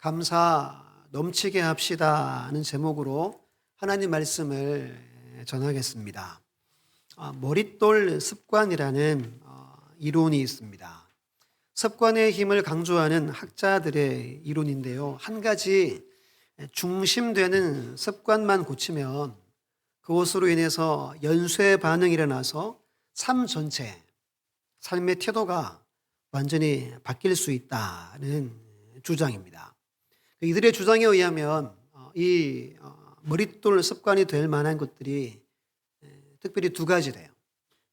감사 넘치게 합시다 하는 제목으로 하나님 말씀을 전하겠습니다. 머릿돌 습관이라는 이론이 있습니다. 습관의 힘을 강조하는 학자들의 이론인데요. 한 가지 중심되는 습관만 고치면 그것으로 인해서 연쇄 반응이 일어나서 삶 전체, 삶의 태도가 완전히 바뀔 수 있다는 주장입니다. 이들의 주장에 의하면 이 머릿돌 습관이 될 만한 것들이 특별히 두 가지래요.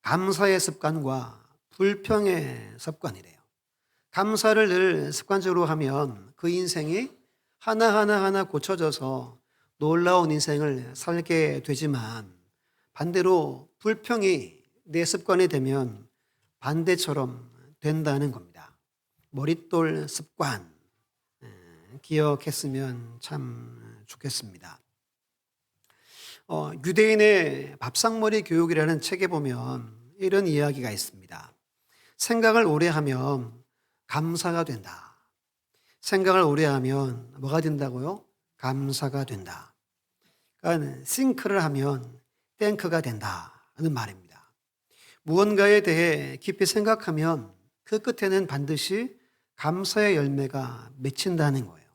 감사의 습관과 불평의 습관이래요. 감사를 늘 습관적으로 하면 그 인생이 하나하나 고쳐져서 놀라운 인생을 살게 되지만 반대로 불평이 내 습관이 되면 반대처럼 된다는 겁니다. 머릿돌 습관 기억했으면 참 좋겠습니다. 유대인의 밥상머리 교육이라는 책에 보면 이런 이야기가 있습니다. 생각을 오래 하면 감사가 된다. 생각을 오래 하면 뭐가 된다고요? 감사가 된다. 그러니까 싱크를 하면 땡크가 된다는 말입니다. 무언가에 대해 깊이 생각하면 그 끝에는 반드시 감사의 열매가 맺힌다는 거예요.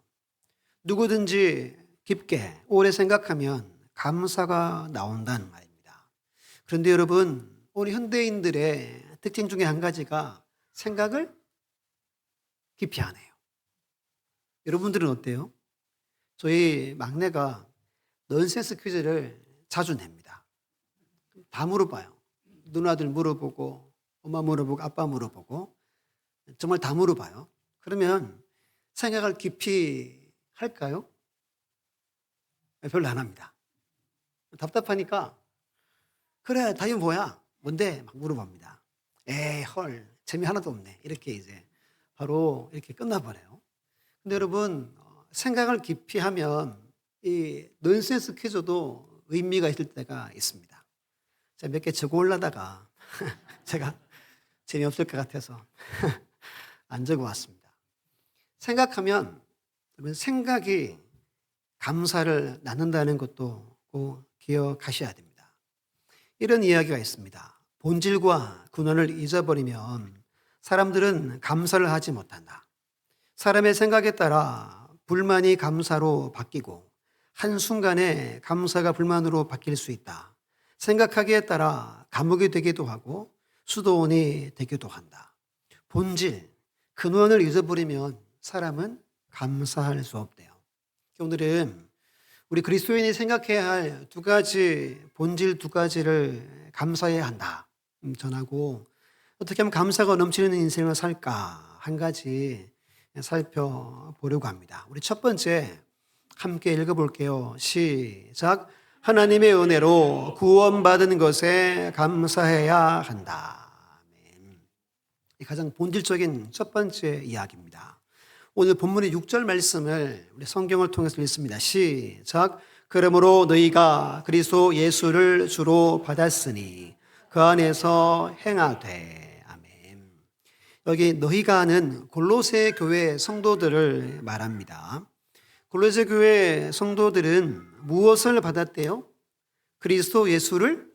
누구든지 깊게 오래 생각하면 감사가 나온다는 말입니다. 그런데 여러분, 우리 현대인들의 특징 중에 한 가지가 생각을 깊이 안 해요. 여러분들은 어때요? 저희 막내가 넌센스 퀴즈를 자주 냅니다. 다 물어봐요. 누나들 물어보고, 엄마 물어보고, 아빠 물어보고, 정말 다 물어봐요. 그러면 생각을 깊이 할까요? 별로 안 합니다. 답답하니까 그래, 답이 뭐야? 뭔데? 막 물어봅니다. 에이, 헐, 재미 하나도 없네. 이렇게 이제 바로 이렇게 끝나버려요. 근데 여러분, 생각을 깊이 하면 이 넌센스 퀴즈도 의미가 있을 때가 있습니다. 제가 몇 개 적어 올라다가 제가 재미없을 것 같아서 안 적어 왔습니다. 생각하면 생각이 감사를 낳는다는 것도 꼭 기억하셔야 됩니다. 이런 이야기가 있습니다. 본질과 근원을 잊어버리면 사람들은 감사를 하지 못한다. 사람의 생각에 따라 불만이 감사로 바뀌고 한순간에 감사가 불만으로 바뀔 수 있다. 생각하기에 따라 감옥이 되기도 하고 수도원이 되기도 한다. 본질, 근원을 잊어버리면 사람은 감사할 수 없대요. 오늘은 우리 그리스도인이 생각해야 할 두 가지, 본질 두 가지를 감사해야 한다 전하고, 어떻게 하면 감사가 넘치는 인생을 살까 한 가지 살펴보려고 합니다. 우리 첫 번째 함께 읽어볼게요. 시작. 하나님의 은혜로 구원받은 것에 감사해야 한다. 아멘. 가장 본질적인 첫 번째 이야기입니다. 오늘 본문의 6절 말씀을 우리 성경을 통해서 읽습니다. 시작. 그러므로 너희가 그리스도 예수를 주로 받았으니 그 안에서 행하되. 아멘. 여기 너희가는 골로새 교회 성도들을 말합니다. 골로새 교회 성도들은 무엇을 받았대요? 그리스도 예수를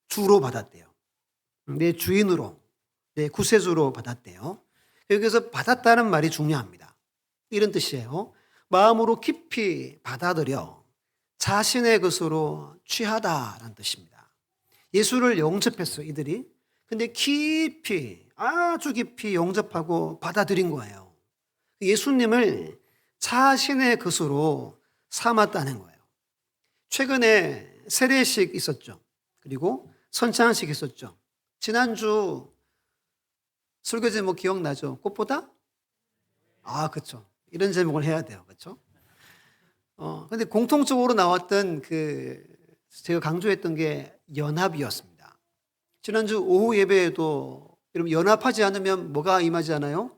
주로 받았대요. 내 주인으로, 내 구세주로 받았대요. 여기서 받았다는 말이 중요합니다. 이런 뜻이에요. 마음으로 깊이 받아들여 자신의 것으로 취하다라는 뜻입니다. 예수를 영접했어요, 이들이. 근데 깊이, 아주 깊이 영접하고 받아들인 거예요. 예수님을 자신의 것으로 삼았다는 거예요. 최근에 세례식 있었죠. 그리고 선창식 있었죠. 지난주 설교 제목 기억나죠? 꽃보다? 그렇죠. 이런 제목을 해야 돼요. 그렇죠? 근데 공통적으로 나왔던 제가 강조했던 게 연합이었습니다. 지난주 오후 예배에도 여러분 연합하지 않으면 뭐가 임하지 않아요?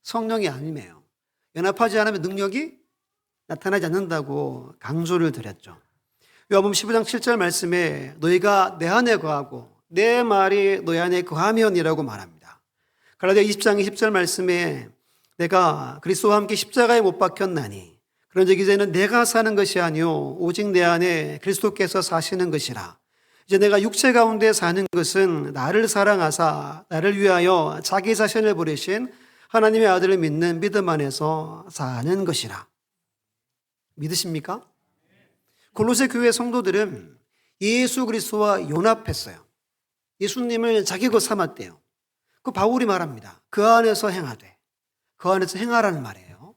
성령이 안 임해요. 연합하지 않으면 능력이 나타나지 않는다고 강조를 드렸죠. 요한복음 15장 7절 말씀에 너희가 내 안에 거하고 내 말이 너희 안에 거하면이라고 말합니다. 갈라디아 20장 20절 말씀에 내가 그리스도와 함께 십자가에 못 박혔나니 그런즉 이제는 내가 사는 것이 아니요 오직 내 안에 그리스도께서 사시는 것이라. 이제 내가 육체 가운데 사는 것은 나를 사랑하사 나를 위하여 자기 자신을 버리신 하나님의 아들을 믿는 믿음 안에서 사는 것이라. 믿으십니까? 골로새 교회 성도들은 예수 그리스도와 연합했어요. 예수님을 자기 것 삼았대요. 그 바울이 말합니다. 그 안에서 행하되. 그 안에서 행하라는 말이에요.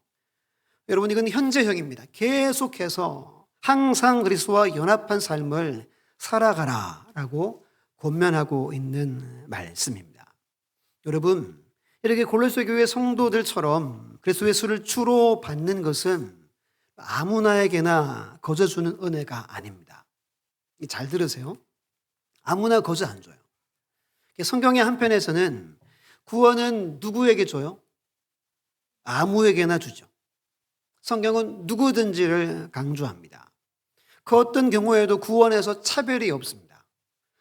여러분, 이건 현재형입니다. 계속해서 항상 그리스도와 연합한 삶을 살아가라라고 권면하고 있는 말씀입니다. 여러분, 이렇게 골로새 교회 성도들처럼 그리스도의 수를 주로 받는 것은 아무나에게나 거저 주는 은혜가 아닙니다. 잘 들으세요. 아무나 거저 안 줘요. 성경의 한편에서는 구원은 누구에게 줘요? 아무에게나 주죠. 성경은 누구든지를 강조합니다. 그 어떤 경우에도 구원에서 차별이 없습니다.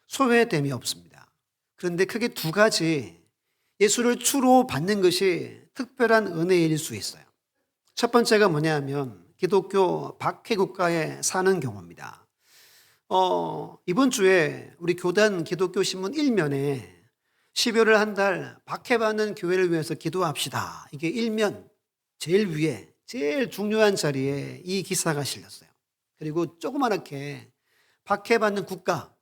소외됨이 없습니다. 그런데 크게 두 가지 예수를 주로 받는 것이 특별한 은혜일 수 있어요. 첫 번째가 뭐냐 하면 기독교 박해 국가에 사는 경우입니다. 이번 주에 우리 교단 기독교 신문 1면에 12월을 한 달 박해받는 교회를 위해서 기도합시다. 이게 1면 제일 위에 제일 중요한 자리에 이 기사가 실렸어요. 그리고 조그맣게 박해받는 국가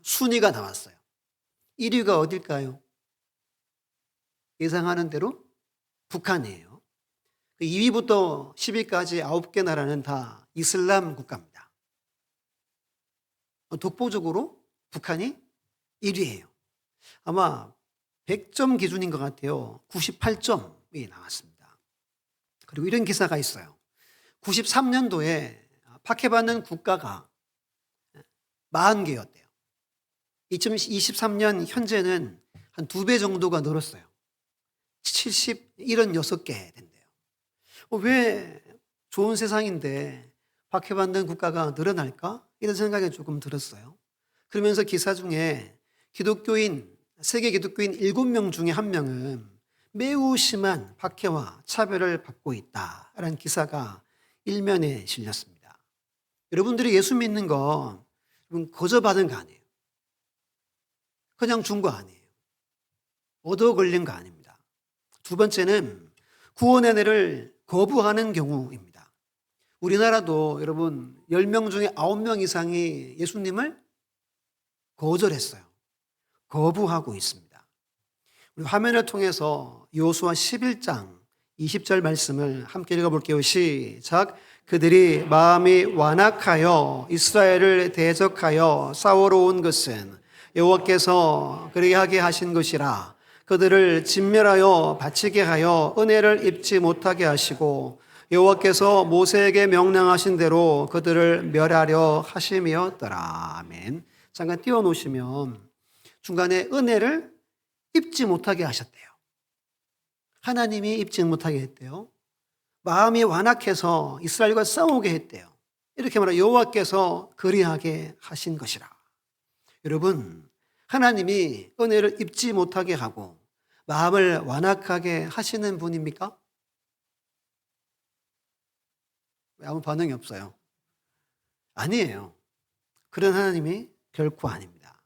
순위가 나왔어요. 1위가 어딜까요? 예상하는 대로 북한이에요. 2위부터 10위까지 9개 나라는 다 이슬람 국가입니다. 독보적으로 북한이 1위예요. 아마 100점 기준인 것 같아요. 98점이 나왔습니다. 그리고 이런 기사가 있어요. 93년도에 박해받는 국가가 40개였대요. 2023년 현재는 한 2배 정도가 늘었어요. 76개 된대요. 왜 좋은 세상인데 박해받는 국가가 늘어날까? 이런 생각이 조금 들었어요. 그러면서 기사 중에 세계 기독교인 7명 중에 1명은 매우 심한 박해와 차별을 받고 있다라는 기사가 일면에 실렸습니다. 여러분들이 예수 믿는 거 거저 받은 거 아니에요. 그냥 준 거 아니에요. 얻어 걸린 거 아닙니다. 두 번째는 구원의 은혜를 거부하는 경우입니다. 우리나라도 여러분 10명 중에 9명 이상이 예수님을 거절했어요. 거부하고 있습니다. 우리 화면을 통해서 여호수아 11장 20절 말씀을 함께 읽어볼게요. 시작. 그들이 마음이 완악하여 이스라엘을 대적하여 싸우러 온 것은 여호와께서 그리하게 하신 것이라. 그들을 진멸하여 바치게 하여 은혜를 입지 못하게 하시고 여호와께서 모세에게 명령하신 대로 그들을 멸하려 하심이었더라. 아멘. 잠깐 띄워놓으시면 중간에 은혜를 입지 못하게 하셨대요. 하나님이 입지 못하게 했대요. 마음이 완악해서 이스라엘과 싸우게 했대요. 이렇게 말하면 여호와께서 그리하게 하신 것이라. 여러분, 하나님이 은혜를 입지 못하게 하고 마음을 완악하게 하시는 분입니까? 왜 아무 반응이 없어요? 아니에요. 그런 하나님이 결코 아닙니다.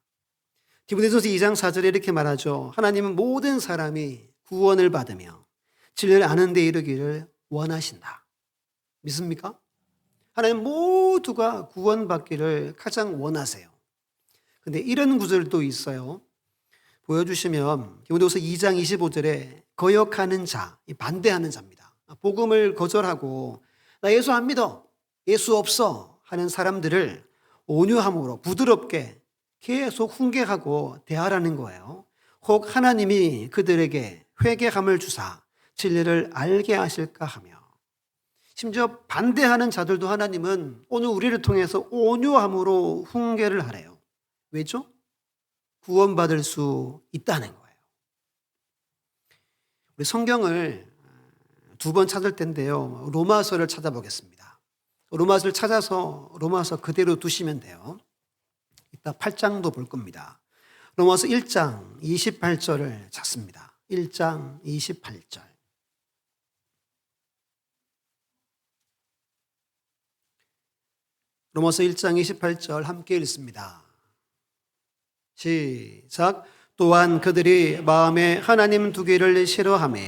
디모데전서 2장 4절에 이렇게 말하죠. 하나님은 모든 사람이 구원을 받으며 진리를 아는 데 이르기를 원하신다. 믿습니까? 하나님 모두가 구원받기를 가장 원하세요. 근데 이런 구절도 있어요. 보여주시면 디모데후서 2장 25절에 거역하는 자, 반대하는 자입니다. 복음을 거절하고 나 예수 안 믿어, 예수 없어 하는 사람들을 온유함으로 부드럽게 계속 훈계하고 대하라는 거예요. 혹 하나님이 그들에게 회개함을 주사 진리를 알게 하실까 하며, 심지어 반대하는 자들도 하나님은 오늘 우리를 통해서 온유함으로 훈계를 하래요. 왜죠? 구원받을 수 있다는 거예요. 우리 성경을 두 번 찾을 텐데요. 로마서를 찾아보겠습니다. 로마서를 찾아서 로마서 그대로 두시면 돼요. 이따 8장도 볼 겁니다. 로마서 1장 28절을 찾습니다. 1장 28절. 로마서 1장 28절 함께 읽습니다. 시작. 또한 그들이 마음에 하나님 두기를 싫어하며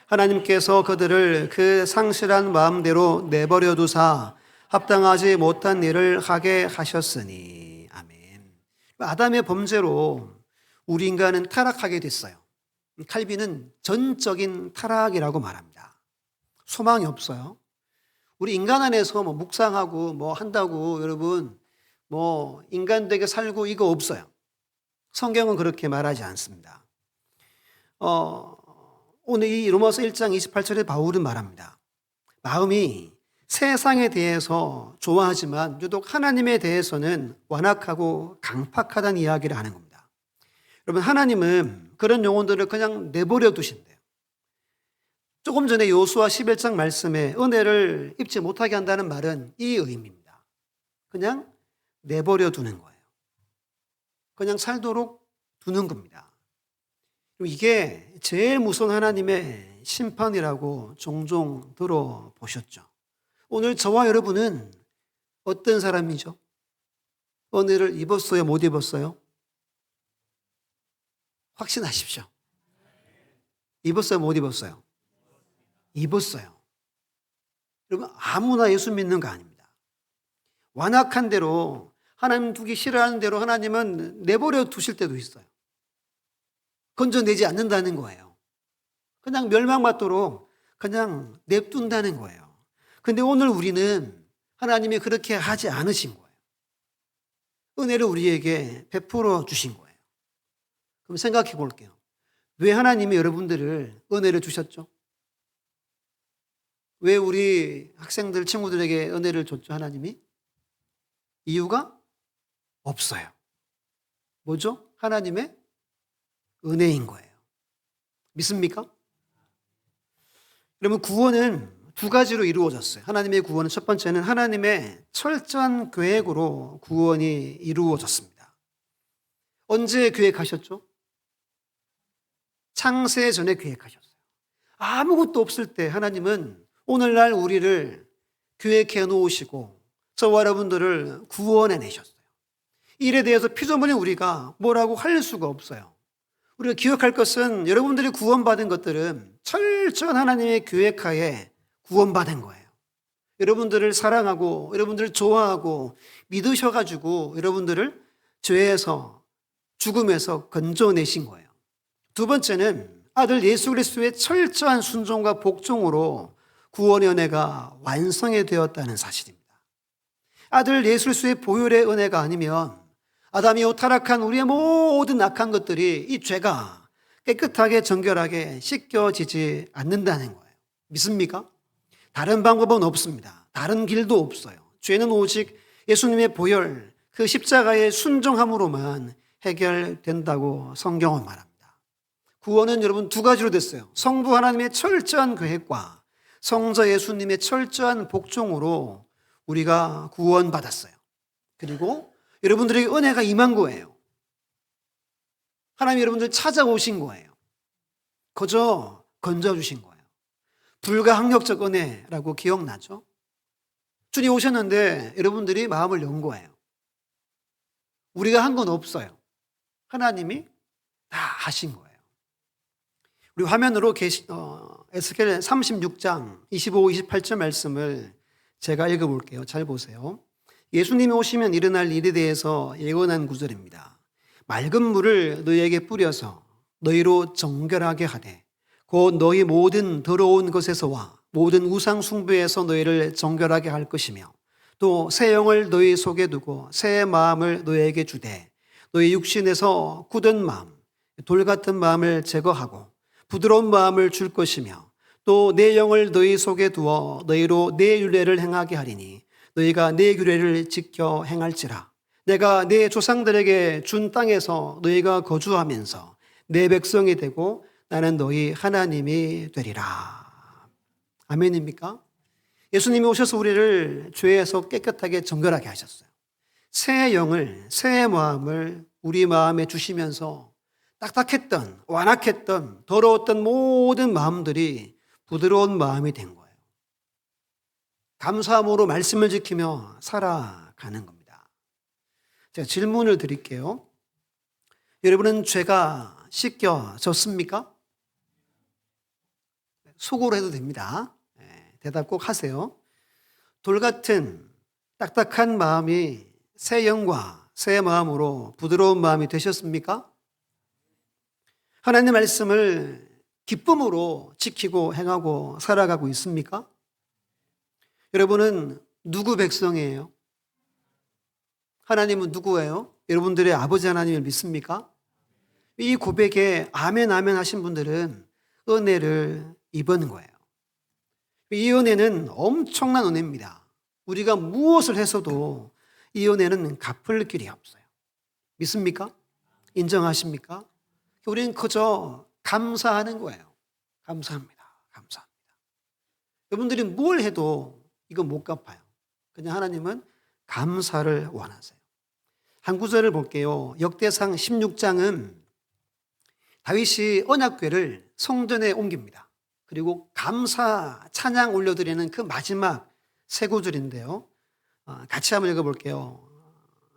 하나님께서 그들을 그 상실한 마음대로 내버려 두사 합당하지 못한 일을 하게 하셨으니. 아멘. 아담의 범죄로 우리 인간은 타락하게 됐어요. 칼빈은 전적인 타락이라고 말합니다. 소망이 없어요. 우리 인간 안에서 묵상하고 한다고 여러분 인간되게 살고 이거 없어요. 성경은 그렇게 말하지 않습니다. 오늘 이 로마서 1장 28절에 바울은 말합니다. 마음이 세상에 대해서 좋아하지만 유독 하나님에 대해서는 완악하고 강팍하다는 이야기를 하는 겁니다. 여러분, 하나님은 그런 영혼들을 그냥 내버려 두신대요. 조금 전에 요수아 11장 말씀에 은혜를 입지 못하게 한다는 말은 이 의미입니다. 그냥 내버려 두는 거예요. 그냥 살도록 두는 겁니다. 이게 제일 무서운 하나님의 심판이라고 종종 들어보셨죠. 오늘 저와 여러분은 어떤 사람이죠? 은혜를 입었어요? 못 입었어요? 확신하십시오. 입었어요? 못 입었어요? 입었어요. 여러분, 아무나 예수 믿는 거 아닙니다. 완악한 대로, 하나님 두기 싫어하는 대로 하나님은 내버려 두실 때도 있어요. 건져내지 않는다는 거예요. 그냥 멸망받도록 그냥 냅둔다는 거예요. 근데 오늘 우리는 하나님이 그렇게 하지 않으신 거예요. 은혜를 우리에게 베풀어 주신 거예요. 그럼 생각해 볼게요. 왜 하나님이 여러분들을 은혜를 주셨죠? 왜 우리 학생들, 친구들에게 은혜를 줬죠, 하나님이? 이유가 없어요. 뭐죠? 하나님의 은혜인 거예요. 믿습니까? 여러분, 구원은 두 가지로 이루어졌어요. 하나님의 구원은 첫 번째는 하나님의 철저한 계획으로 구원이 이루어졌습니다. 언제 계획하셨죠? 창세 전에 계획하셨어요. 아무것도 없을 때 하나님은 오늘날 우리를 계획해 놓으시고 저와 여러분들을 구원해 내셨어요. 일에 대해서 피조물인 우리가 뭐라고 할 수가 없어요. 우리가 기억할 것은 여러분들이 구원받은 것들은 철저한 하나님의 계획하에 구원받은 거예요. 여러분들을 사랑하고 여러분들을 좋아하고 믿으셔가지고 여러분들을 죄에서 죽음에서 건져내신 거예요. 두 번째는 아들 예수 그리스도의 철저한 순종과 복종으로 구원의 은혜가 완성이 되었다는 사실입니다. 아들 예수 그리스도의 보혈의 은혜가 아니면 아담이 타락한 우리의 모든 악한 것들이 이 죄가 깨끗하게 정결하게 씻겨지지 않는다는 거예요. 믿습니까? 다른 방법은 없습니다. 다른 길도 없어요. 죄는 오직 예수님의 보혈, 그 십자가의 순종함으로만 해결된다고 성경은 말합니다. 구원은 여러분 두 가지로 됐어요. 성부 하나님의 철저한 계획과 성자 예수님의 철저한 복종으로 우리가 구원받았어요. 그리고 여러분들에게 은혜가 임한 거예요. 하나님 여러분들 찾아오신 거예요. 그저 건져주신 거예요. 불가항력적 은혜라고 기억나죠? 주님 오셨는데 여러분들이 마음을 연 거예요. 우리가 한 건 없어요. 하나님이 다 하신 거예요. 우리 화면으로 에스겔 36장 25, 28절 말씀을 제가 읽어볼게요. 잘 보세요. 예수님이 오시면 일어날 일에 대해서 예언한 구절입니다. 맑은 물을 너희에게 뿌려서 너희로 정결하게 하되 곧 너희 모든 더러운 것에서와 모든 우상 숭배에서 너희를 정결하게 할 것이며 또 새 영을 너희 속에 두고 새 마음을 너희에게 주되 너희 육신에서 굳은 마음, 돌 같은 마음을 제거하고 부드러운 마음을 줄 것이며 또 내 영을 너희 속에 두어 너희로 내 율례를 행하게 하리니 너희가 내 규례를 지켜 행할지라. 내가 내 조상들에게 준 땅에서 너희가 거주하면서 내 백성이 되고 나는 너희 하나님이 되리라. 아멘입니까? 예수님이 오셔서 우리를 죄에서 깨끗하게 정결하게 하셨어요. 새 영을, 새 마음을 우리 마음에 주시면서 딱딱했던, 완악했던, 더러웠던 모든 마음들이 부드러운 마음이 된 거예요. 감사함으로 말씀을 지키며 살아가는 가는 겁니다. 제가 질문을 드릴게요. 여러분은 죄가 씻겨졌습니까? 속으로 해도 됩니다. 대답 꼭 하세요. 돌 같은 딱딱한 마음이 새 영과 새 마음으로 부드러운 마음이 되셨습니까? 하나님의 말씀을 기쁨으로 지키고 행하고 살아가고 있습니까? 여러분은 누구 백성이에요? 하나님은 누구예요? 여러분들의 아버지 하나님을 믿습니까? 이 고백에 아멘 아멘 하신 분들은 은혜를 입은 거예요. 이 은혜는 엄청난 은혜입니다. 우리가 무엇을 해서도 이 은혜는 갚을 길이 없어요. 믿습니까? 인정하십니까? 우리는 그저 감사하는 거예요. 감사합니다. 감사합니다. 여러분들이 뭘 해도 이거 못 갚아요. 그냥 하나님은 감사를 원하세요. 한 구절을 볼게요. 역대상 16장은 다윗이 언약궤를 성전에 옮깁니다. 그리고 감사 찬양 올려드리는 그 마지막 세 구절인데요. 같이 한번 읽어볼게요.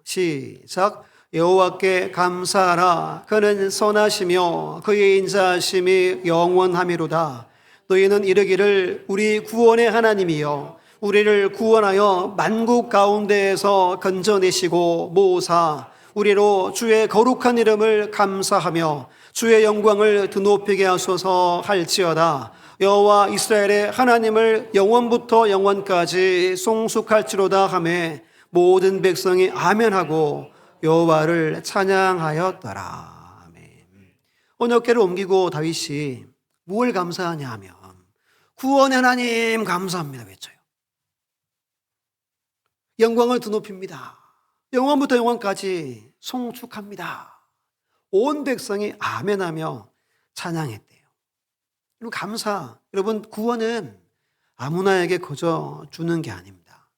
시작. 여호와께 감사하라. 그는 선하시며 그의 인자하심이 영원하미로다. 너희는 이르기를 우리 구원의 하나님이여 우리를 구원하여 만국 가운데에서 건져내시고 모으사 우리로 주의 거룩한 이름을 감사하며 주의 영광을 드높이게 하소서 할지어다. 여호와 이스라엘의 하나님을 영원부터 영원까지 송축할지로다 하매 모든 백성이 아멘하고 여호와를 찬양하였더라. 아멘. 언약궤를 옮기고 다윗이 뭘 감사하냐 하면 구원의 하나님 감사합니다 외쳐요. 영광을 드높입니다. 영원부터 영원까지 송축합니다. 온 백성이 아멘하며 찬양했대요. 여러분 감사, 여러분 구원은 아무나에게 거저 주는 게 아닙니다.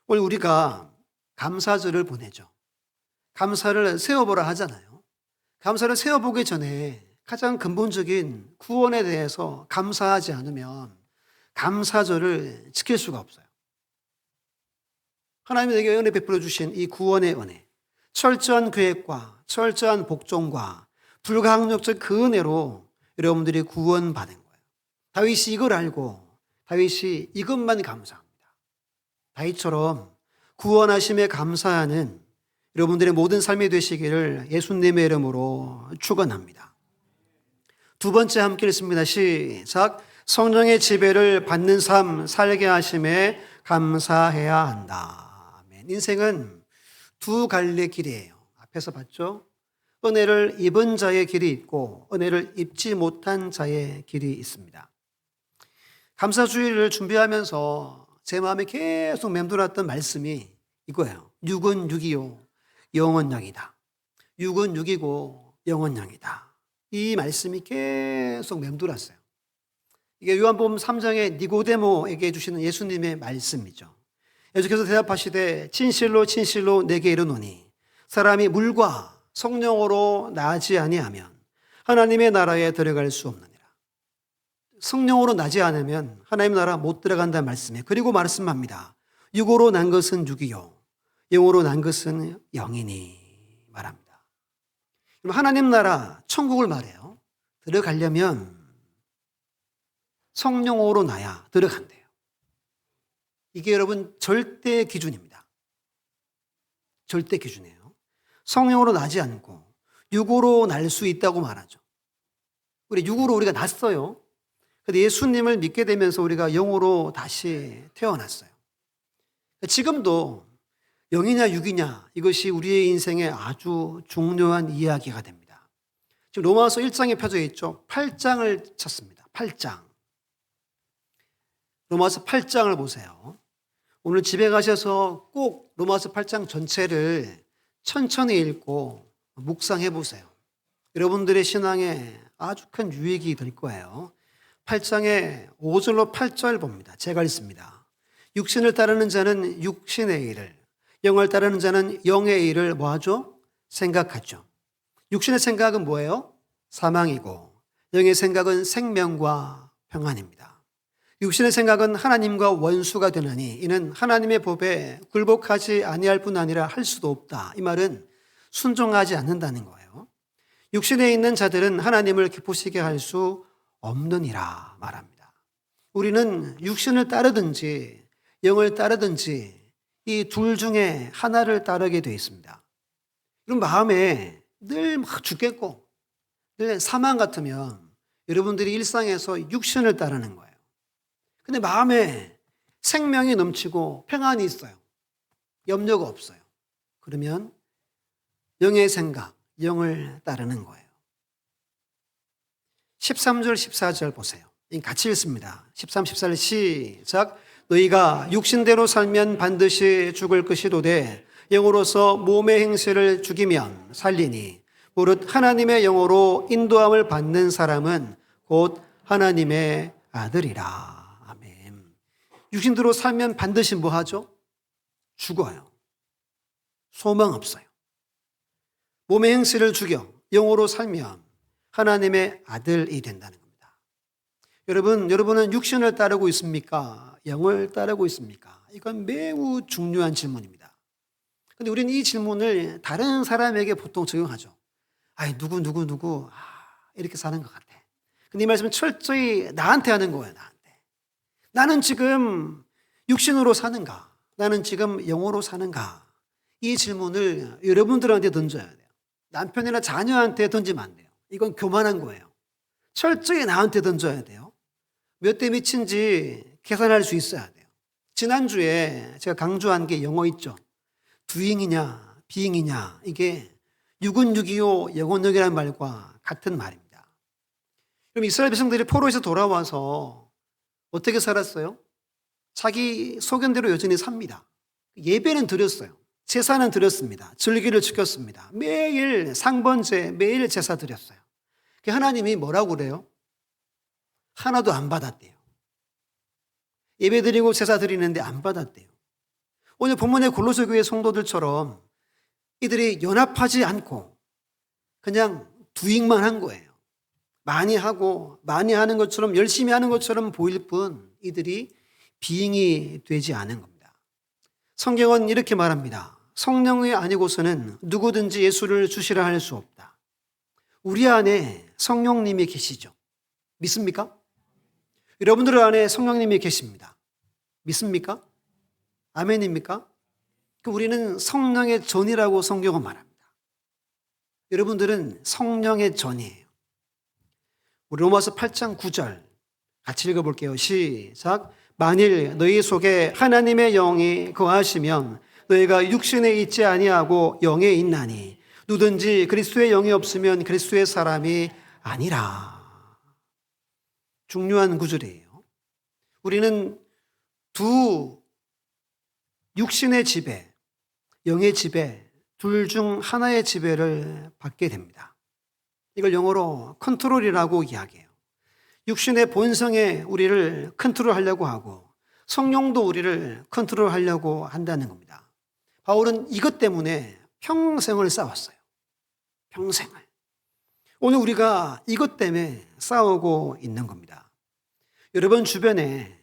오늘 우리가 감사절을 보내죠. 감사를 세워보라 하잖아요. 감사를 세워보기 전에 가장 근본적인 구원에 대해서 감사하지 않으면 감사절을 지킬 수가 없어요. 하나님이 내게 은혜 베풀어 주신 이 구원의 은혜, 철저한 계획과 철저한 복종과 불가항력적 그 은혜로 여러분들이 구원받은 거예요. 다윗이 이걸 알고 다윗이 이것만 감사합니다. 다윗처럼 구원하심에 감사하는 여러분들의 모든 삶이 되시기를 예수님의 이름으로 축원합니다. 두 번째 함께 읽습니다. 시작. 성령의 지배를 받는 삶 살게 하심에 감사해야 한다. 아멘. 인생은 두 갈래 길이에요. 앞에서 봤죠? 은혜를 입은 자의 길이 있고 은혜를 입지 못한 자의 길이 있습니다. 감사주의를 준비하면서 제 마음에 계속 맴돌았던 말씀이 이거예요. 육은 육이요 영은 영이다. 육은 육이고 영은 영이다. 이 말씀이 계속 맴돌았어요. 이게 요한복음 3장의 니고데모에게 주시는 예수님의 말씀이죠. 예수께서 대답하시되 진실로 진실로 내게 이르노니 사람이 물과 성령으로 나지 아니하면 하나님의 나라에 들어갈 수 없느니라. 성령으로 나지 않으면 하나님의 나라 못 들어간다는 말씀이에요. 그리고 말씀합니다. 육으로 난 것은 육이요 영으로 난 것은 영이니 말합니다. 하나님 나라 천국을 말해요. 들어가려면 성령으로 나야 들어간대요. 이게 여러분 절대 기준입니다. 절대 기준이에요. 성령으로 나지 않고 육으로 날 수 있다고 말하죠. 우리 육으로 우리가 났어요. 근데 예수님을 믿게 되면서 우리가 영으로 다시 태어났어요. 지금도 영이냐 육이냐 이것이 우리의 인생에 아주 중요한 이야기가 됩니다. 지금 로마서 1장에 펴져 있죠. 8장을 찾습니다. 8장. 로마서 8장을 보세요. 오늘 집에 가셔서 꼭 로마서 8장 전체를 천천히 읽고 묵상해 보세요. 여러분들의 신앙에 아주 큰 유익이 될 거예요. 8장의 5절로 8절 봅니다. 제가 읽습니다. 육신을 따르는 자는 육신의 일을, 영을 따르는 자는 영의 일을 뭐하죠? 생각하죠. 육신의 생각은 뭐예요? 사망이고 영의 생각은 생명과 평안입니다. 육신의 생각은 하나님과 원수가 되나니 이는 하나님의 법에 굴복하지 아니할 뿐 아니라 할 수도 없다. 이 말은 순종하지 않는다는 거예요. 육신에 있는 자들은 하나님을 기쁘시게 할 수 없느니라 말합니다. 우리는 육신을 따르든지 영을 따르든지 이 둘 중에 하나를 따르게 되어 있습니다. 그럼 마음에 늘 막 죽겠고 늘 사망 같으면 여러분들이 일상에서 육신을 따르는 거예요. 근데 마음에 생명이 넘치고 평안이 있어요. 염려가 없어요. 그러면 영의 생각, 영을 따르는 거예요. 13절, 14절 보세요. 같이 읽습니다. 13, 14절 시작. 너희가 육신대로 살면 반드시 죽을 것이로되 영으로서 몸의 행실을 죽이면 살리니 무릇 하나님의 영으로 인도함을 받는 사람은 곧 하나님의 아들이라. 아멘. 육신대로 살면 반드시 뭐 하죠? 죽어요. 소망 없어요. 몸의 행실을 죽여 영으로 살면 하나님의 아들이 된다는 겁니다. 여러분은 육신을 따르고 있습니까? 영을 따르고 있습니까? 이건 매우 중요한 질문입니다. 그런데 우리는 이 질문을 다른 사람에게 보통 적용하죠. 누구 이렇게 사는 것 같아. 근데 이 말씀은 철저히 나한테 하는 거예요. 나한테. 나는 지금 육신으로 사는가? 나는 지금 영으로 사는가? 이 질문을 여러분들한테 던져야 돼요. 남편이나 자녀한테 던지면 안 돼요. 이건 교만한 거예요. 철저히 나한테 던져야 돼요. 몇 대 몇인지 계산할 수 있어야 돼요. 지난주에 제가 강조한 게 영어 있죠. doing이냐 being이냐 이게 6은 6이요 영은 6이라는 말과 같은 말입니다. 그럼 이스라엘 백성들이 포로에서 돌아와서 어떻게 살았어요? 자기 소견대로 여전히 삽니다. 예배는 드렸어요. 제사는 드렸습니다. 절기를 지켰습니다. 매일 상번제, 매일 제사 드렸어요. 하나님이 뭐라고 그래요? 하나도 안 받았대요. 예배 드리고 제사 드리는데 안 받았대요. 오늘 본문의 골로새 교회 성도들처럼 이들이 연합하지 않고 그냥 두익만 한 거예요. 많이 하고 많이 하는 것처럼 열심히 하는 것처럼 보일 뿐 이들이 비잉이 되지 않은 겁니다. 성경은 이렇게 말합니다. 성령이 아니고서는 누구든지 예수를 주시라 할 수 없다. 우리 안에 성령님이 계시죠. 믿습니까? 여러분들 안에 성령님이 계십니다. 믿습니까? 아멘입니까? 우리는 성령의 전이라고 성경은 말합니다. 여러분들은 성령의 전이에요. 우리 로마서 8장 9절 같이 읽어볼게요. 시작. 만일 너희 속에 하나님의 영이 거하시면 너희가 육신에 있지 아니하고 영에 있나니 누든지 그리스도의 영이 없으면 그리스도의 사람이 아니라. 중요한 구절이에요. 우리는 두 육신의 지배, 영의 지배, 둘 중 하나의 지배를 받게 됩니다. 이걸 영어로 컨트롤이라고 이야기해요. 육신의 본성에 우리를 컨트롤하려고 하고 성령도 우리를 컨트롤하려고 한다는 겁니다. 바울은 이것 때문에 평생을 싸웠어요. 평생을. 오늘 우리가 이것 때문에 싸우고 있는 겁니다. 여러분 주변에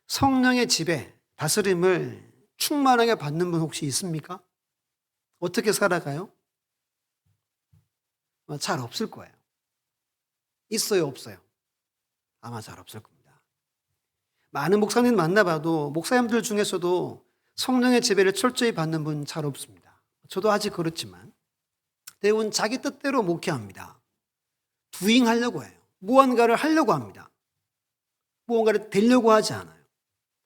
성령의 지배, 다스림을 충만하게 받는 분 혹시 있습니까? 어떻게 살아가요? 잘 없을 거예요. 있어요, 없어요? 아마 잘 없을 겁니다. 많은 목사님 만나봐도 목사님들 중에서도 성령의 지배를 철저히 받는 분 잘 없습니다. 저도 아직 그렇지만 대부분 자기 뜻대로 목회합니다. 두잉하려고 해요. 무언가를 하려고 합니다. 무언가를 되려고 하지 않아요.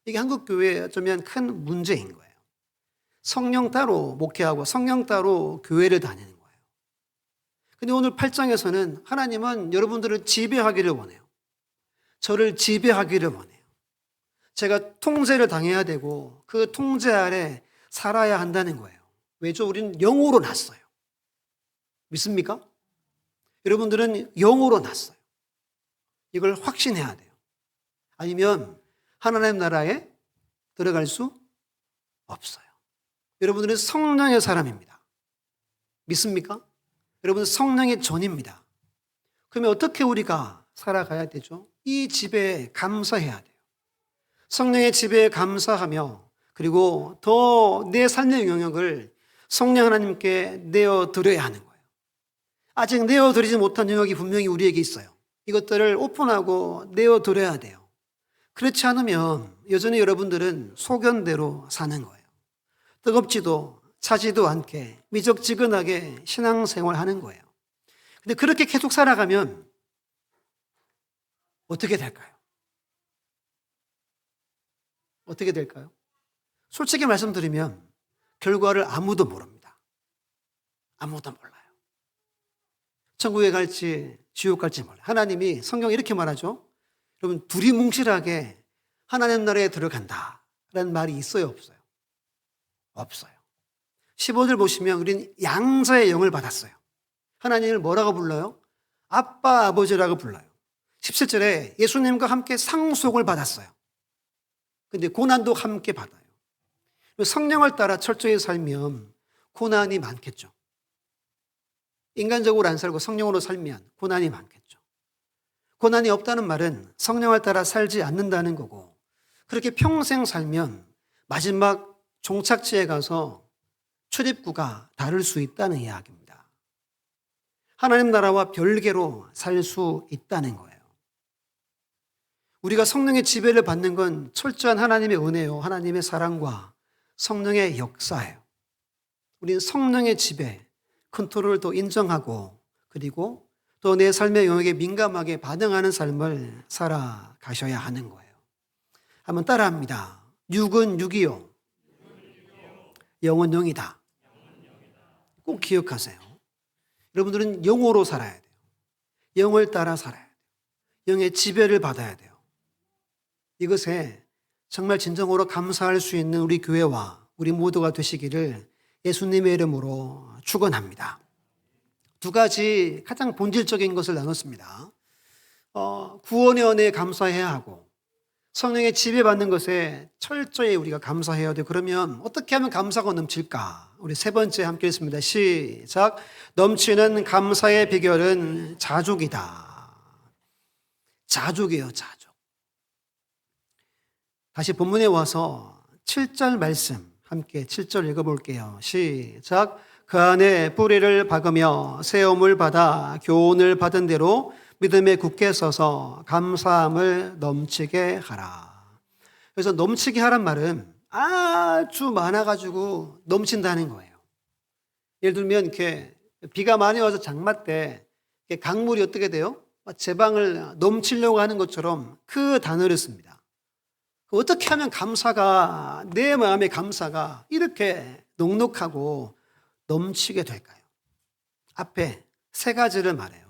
이게 한국교회에 어쩌면 큰 문제인 거예요. 성령 따로 목회하고 성령 따로 교회를 다니는 거예요. 근데 오늘 8장에서는 하나님은 여러분들을 지배하기를 원해요. 저를 지배하기를 원해요. 제가 통제를 당해야 되고 그 통제 아래 살아야 한다는 거예요. 왜죠? 우리는 영으로 났어요. 믿습니까? 여러분들은 영으로 났어요. 이걸 확신해야 돼요. 아니면 하나님 나라에 들어갈 수 없어요. 여러분들은 성령의 사람입니다. 믿습니까? 여러분 성령의 전입니다. 그러면 어떻게 우리가 살아가야 되죠? 이 지배에 감사해야 돼요. 성령의 지배에 감사하며 그리고 더 내 삶의 영역을 성령 하나님께 내어드려야 하는 거예요. 아직 내어드리지 못한 영역이 분명히 우리에게 있어요. 이것들을 오픈하고 내어드려야 돼요. 그렇지 않으면 여전히 여러분들은 소견대로 사는 거예요. 뜨겁지도 차지도 않게 미적지근하게 신앙생활 하는 거예요. 근데 그렇게 계속 살아가면 어떻게 될까요? 어떻게 될까요? 솔직히 말씀드리면 결과를 아무도 모릅니다. 아무도 몰라요. 천국에 갈지 지옥 갈지 몰라요. 하나님이 성경에 이렇게 말하죠. 여러분 두리뭉실하게 하나님 나라에 들어간다 라는 말이 있어요 없어요? 없어요. 15절 보시면 우리는 양자의 영을 받았어요. 하나님을 뭐라고 불러요? 아빠 아버지라고 불러요. 17절에 예수님과 함께 상속을 받았어요. 근데 고난도 함께 받아요. 성령을 따라 철저히 살면 고난이 많겠죠. 인간적으로 안 살고 성령으로 살면 고난이 많겠죠. 고난이 없다는 말은 성령을 따라 살지 않는다는 거고, 그렇게 평생 살면 마지막 종착지에 가서 출입구가 다를 수 있다는 이야기입니다. 하나님 나라와 별개로 살 수 있다는 거예요. 우리가 성령의 지배를 받는 건 철저한 하나님의 은혜요, 하나님의 사랑과 성령의 역사예요. 우리는 성령의 지배, 컨트롤을 또 인정하고 그리고 또 내 삶의 영역에 민감하게 반응하는 삶을 살아가셔야 하는 거예요. 한번 따라합니다. 육은 육이요, 영은 영이다. 꼭 기억하세요. 여러분들은 영으로 살아야 돼요. 영을 따라 살아야 돼요. 영의 지배를 받아야 돼요. 이것에 정말 진정으로 감사할 수 있는 우리 교회와 우리 모두가 되시기를 예수님의 이름으로 축원합니다. 두 가지 가장 본질적인 것을 나눴습니다. 구원의 은혜에 감사해야 하고 성령의 지배받는 것에 철저히 우리가 감사해야 돼요. 그러면 어떻게 하면 감사가 넘칠까? 우리 세 번째 함께 했습니다. 시작. 넘치는 감사의 비결은 자족이다. 자족이에요, 자족. 다시 본문에 와서 7절 말씀 함께 7절 읽어볼게요. 시작. 그 안에 뿌리를 박으며 세움을 받아 교훈을 받은 대로 믿음에 굳게 서서 감사함을 넘치게 하라. 그래서 넘치게 하란 말은 아주 많아가지고 넘친다는 거예요. 예를 들면 이렇게 비가 많이 와서 장마 때 강물이 어떻게 돼요? 제방을 넘치려고 하는 것처럼 그 단어를 씁니다. 어떻게 하면 감사가, 내 마음의 감사가 이렇게 넉넉하고 넘치게 될까요? 앞에 세 가지를 말해요.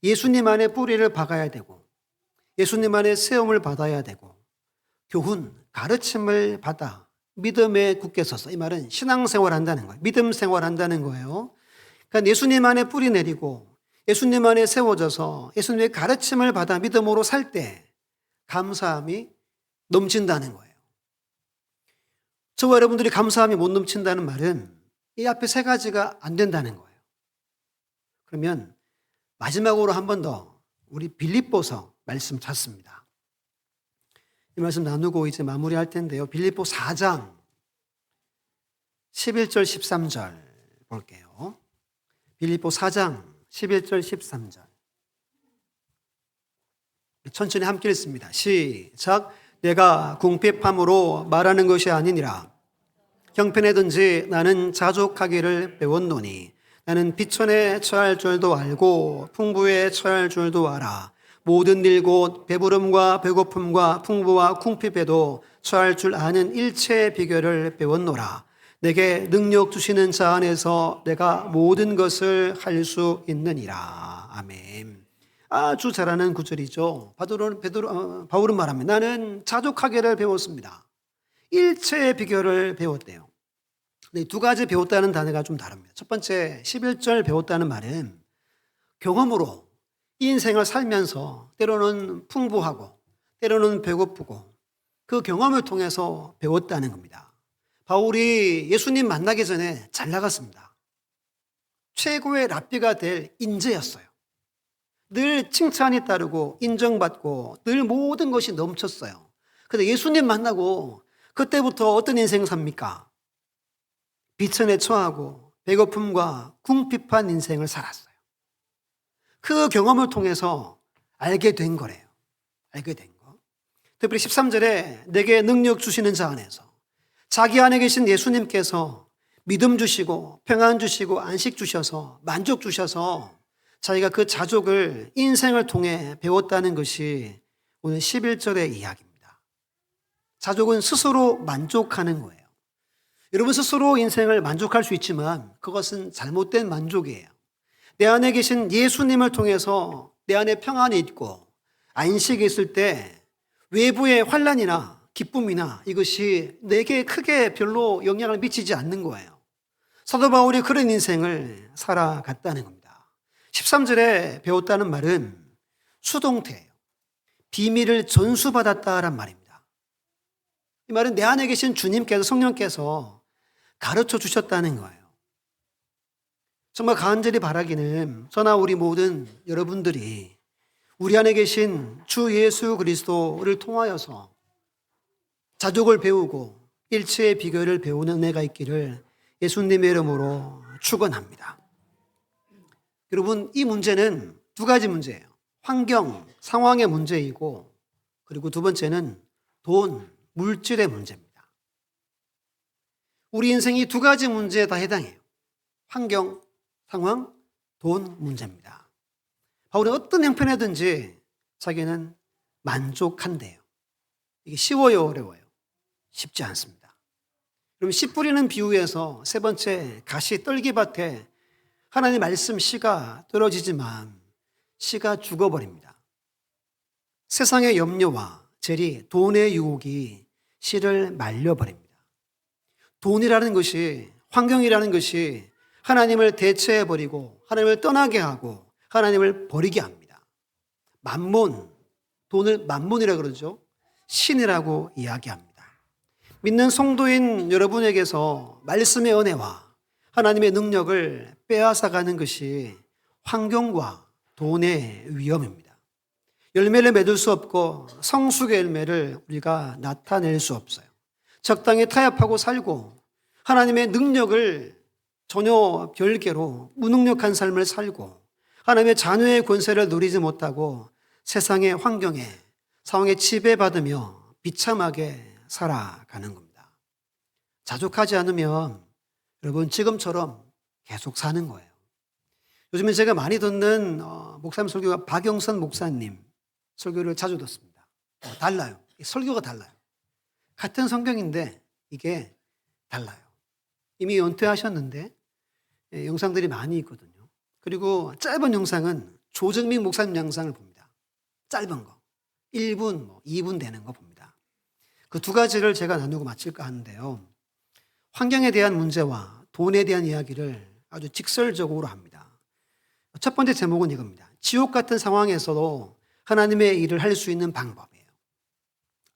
예수님 안에 뿌리를 박아야 되고, 예수님 안에 세움을 받아야 되고, 교훈, 가르침을 받아 믿음에 굳게 서서, 이 말은 신앙생활 한다는 거예요. 믿음 생활 한다는 거예요. 그러니까 예수님 안에 뿌리 내리고 예수님 안에 세워져서 예수님의 가르침을 받아 믿음으로 살 때 감사함이 넘친다는 거예요. 저와 여러분들이 감사함이 못 넘친다는 말은 이 앞에 세 가지가 안 된다는 거예요. 그러면 마지막으로 한 번 더 우리 빌립보서 말씀 찾습니다. 이 말씀 나누고 이제 마무리할 텐데요. 빌립보 4장 11절 13절 볼게요. 빌립보 4장 11절 13절 천천히 함께 읽습니다. 시작. 내가 궁핍함으로 말하는 것이 아니니라. 형편에든지 나는 자족하기를 배웠노니 나는 비천에 처할 줄도 알고 풍부에 처할 줄도 알아. 모든 일 곧 배부름과 배고픔과 풍부와 궁핍에도 처할 줄 아는 일체의 비결을 배웠노라. 내게 능력 주시는 자 안에서 내가 모든 것을 할 수 있느니라. 아멘. 아주 잘하는 구절이죠. 바울은 말합니다. 나는 자족하기를 배웠습니다. 일체의 비결을 배웠대요. 근데 두 가지 배웠다는 단어가 좀 다릅니다. 첫 번째 11절 배웠다는 말은 경험으로 이 인생을 살면서 때로는 풍부하고 때로는 배고프고 그 경험을 통해서 배웠다는 겁니다. 바울이 예수님 만나기 전에 잘 나갔습니다. 최고의 랍비가 될 인재였어요. 늘 칭찬이 따르고 인정받고 늘 모든 것이 넘쳤어요. 근데 예수님 만나고 그때부터 어떤 인생 삽니까? 비천에 처하고 배고픔과 궁핍한 인생을 살았어요. 그 경험을 통해서 알게 된 거래요. 알게 된 거. 특별히 13절에 내게 능력 주시는 자 안에서 자기 안에 계신 예수님께서 믿음 주시고 평안 주시고 안식 주셔서 만족 주셔서 자기가 그 자족을 인생을 통해 배웠다는 것이 오늘 11절의 이야기입니다. 자족은 스스로 만족하는 거예요. 여러분 스스로 인생을 만족할 수 있지만 그것은 잘못된 만족이에요. 내 안에 계신 예수님을 통해서 내 안에 평안이 있고 안식이 있을 때 외부의 환난이나 기쁨이나 이것이 내게 크게 별로 영향을 미치지 않는 거예요. 사도 바울이 그런 인생을 살아갔다는 겁니다. 13절에 배웠다는 말은 수동태예요. 비밀을 전수받았다란 말입니다. 이 말은 내 안에 계신 주님께서 성령께서 가르쳐 주셨다는 거예요. 정말 간절히 바라기는 저나 우리 모든 여러분들이 우리 안에 계신 주 예수 그리스도를 통하여서 자족을 배우고 일체의 비결을 배우는 은혜가 있기를 예수님의 이름으로 축원합니다. 여러분 이 문제는 두 가지 문제예요. 환경, 상황의 문제이고 그리고 두 번째는 돈, 물질의 문제입니다. 우리 인생이 두 가지 문제에 다 해당해요. 환경, 상황, 돈 문제입니다. 바울은 어떤 형편이든지 자기는 만족한대요. 이게 쉬워요, 어려워요? 쉽지 않습니다. 그럼 씨 뿌리는 비유에서 세 번째 가시 떨기밭에 하나님 말씀 씨가 떨어지지만 씨가 죽어버립니다. 세상의 염려와 재리, 돈의 유혹이 씨를 말려버립니다. 돈이라는 것이, 환경이라는 것이 하나님을 대체해버리고 하나님을 떠나게 하고 하나님을 버리게 합니다. 만몬, 돈을 만몬이라고 그러죠. 신이라고 이야기합니다. 믿는 성도인 여러분에게서 말씀의 은혜와 하나님의 능력을 빼앗아가는 것이 환경과 돈의 위험입니다. 열매를 맺을 수 없고 성숙의 열매를 우리가 나타낼 수 없어요. 적당히 타협하고 살고 하나님의 능력을 전혀 별개로 무능력한 삶을 살고 하나님의 자녀의 권세를 누리지 못하고 세상의 환경에 상황에 지배받으며 비참하게 살아가는 겁니다. 자족하지 않으면 여러분 지금처럼 계속 사는 거예요. 요즘에 제가 많이 듣는 목사님 설교가 박영선 목사님 설교를 자주 듣습니다. 달라요. 설교가 달라요. 같은 성경인데 이게 달라요. 이미 은퇴하셨는데 영상들이 많이 있거든요. 그리고 짧은 영상은 조정민 목사님 영상을 봅니다. 짧은 거. 1분, 2분 되는 거 봅니다. 그 두 가지를 제가 나누고 마칠까 하는데요. 환경에 대한 문제와 돈에 대한 이야기를 아주 직설적으로 합니다. 첫 번째 제목은 이겁니다. 지옥 같은 상황에서도 하나님의 일을 할 수 있는 방법이에요.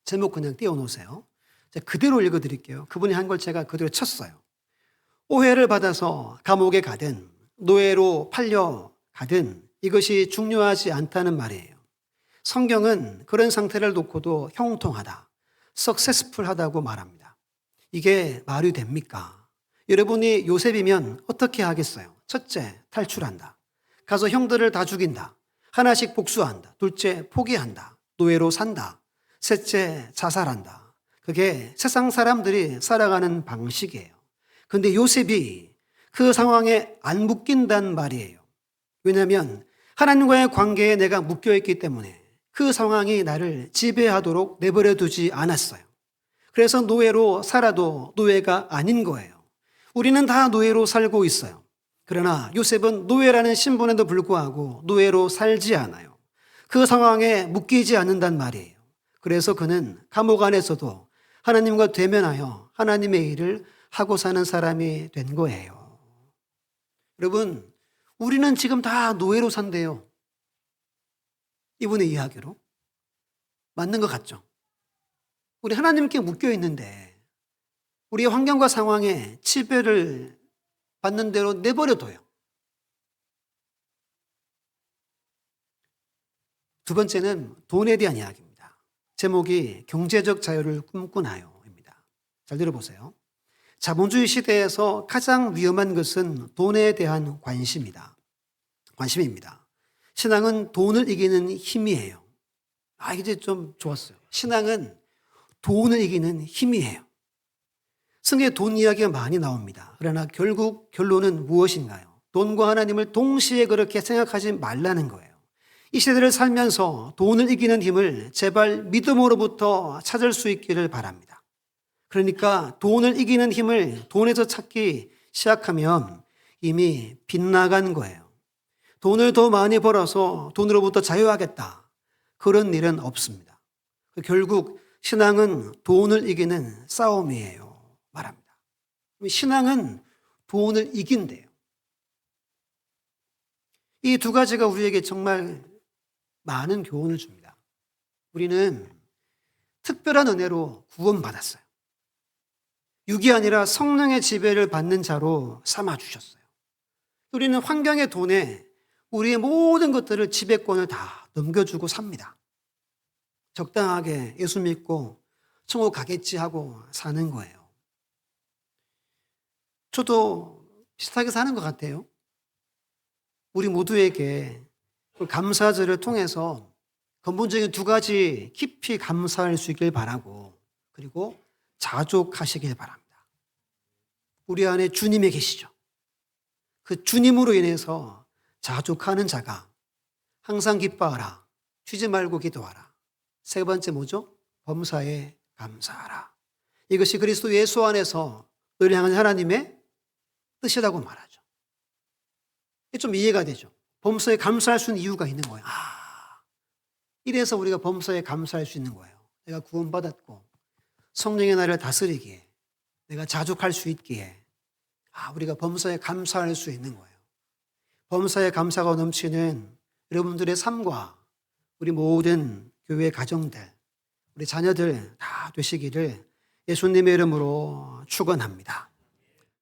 제목 그냥 띄워놓으세요. 제가 그대로 읽어드릴게요. 그분이 한 걸 제가 그대로 쳤어요. 오해를 받아서 감옥에 가든 노예로 팔려 가든 이것이 중요하지 않다는 말이에요. 성경은 그런 상태를 놓고도 형통하다, 석세스풀하다고 말합니다. 이게 말이 됩니까? 여러분이 요셉이면 어떻게 하겠어요? 첫째, 탈출한다. 가서 형들을 다 죽인다. 하나씩 복수한다. 둘째, 포기한다. 노예로 산다. 셋째, 자살한다. 그게 세상 사람들이 살아가는 방식이에요. 근데 요셉이 그 상황에 안 묶인단 말이에요. 왜냐하면 하나님과의 관계에 내가 묶여있기 때문에 그 상황이 나를 지배하도록 내버려 두지 않았어요. 그래서 노예로 살아도 노예가 아닌 거예요. 우리는 다 노예로 살고 있어요. 그러나 요셉은 노예라는 신분에도 불구하고 노예로 살지 않아요. 그 상황에 묶이지 않는단 말이에요. 그래서 그는 감옥 안에서도 하나님과 대면하여 하나님의 일을 하고 사는 사람이 된 거예요. 여러분, 우리는 지금 다 노예로 산대요. 이분의 이야기로. 맞는 것 같죠? 우리 하나님께 묶여 있는데 우리의 환경과 상황에 지배를 받는 대로 내버려둬요. 두 번째는 돈에 대한 이야기입니다. 제목이 경제적 자유를 꿈꾸나요입니다. 잘 들어보세요. 자본주의 시대에서 가장 위험한 것은 돈에 대한 관심입니다. 신앙은 돈을 이기는 힘이에요. 이제 좀 좋았어요. 신앙은 돈을 이기는 힘이에요. 성경에 돈 이야기가 많이 나옵니다. 그러나 결국 결론은 무엇인가요? 돈과 하나님을 동시에 그렇게 생각하지 말라는 거예요. 이 시대를 살면서 돈을 이기는 힘을 제발 믿음으로부터 찾을 수 있기를 바랍니다. 그러니까 돈을 이기는 힘을 돈에서 찾기 시작하면 이미 빗나간 거예요. 돈을 더 많이 벌어서 돈으로부터 자유하겠다. 그런 일은 없습니다. 결국 신앙은 돈을 이기는 싸움이에요. 말합니다. 신앙은 돈을 이긴대요. 이 두 가지가 우리에게 정말 많은 교훈을 줍니다. 우리는 특별한 은혜로 구원받았어요. 육이 아니라 성령의 지배를 받는 자로 삼아주셨어요. 우리는 환경의 돈에 우리의 모든 것들을 지배권을 다 넘겨주고 삽니다. 적당하게 예수 믿고 천국 가겠지 하고 사는 거예요. 저도 비슷하게 사는 것 같아요. 우리 모두에게 감사절을 통해서 근본적인 두 가지 깊이 감사할 수 있길 바라고, 그리고 자족하시길 바랍니다. 우리 안에 주님이 계시죠. 그 주님으로 인해서 자족하는 자가 항상 기뻐하라, 쉬지 말고 기도하라. 세 번째 뭐죠? 범사에 감사하라. 이것이 그리스도 예수 안에서 너를 향한 하나님의 뜻이라고 말하죠. 이게 좀 이해가 되죠. 범사에 감사할 수 있는 이유가 있는 거예요. 이래서 우리가 범사에 감사할 수 있는 거예요. 내가 구원받았고 성령의 나를 다스리기에, 내가 자족할 수 있기에 우리가 범사에 감사할 수 있는 거예요. 범사에 감사가 넘치는 여러분들의 삶과 우리 모든 교회 가정들, 우리 자녀들 다 되시기를 예수님의 이름으로 축원합니다.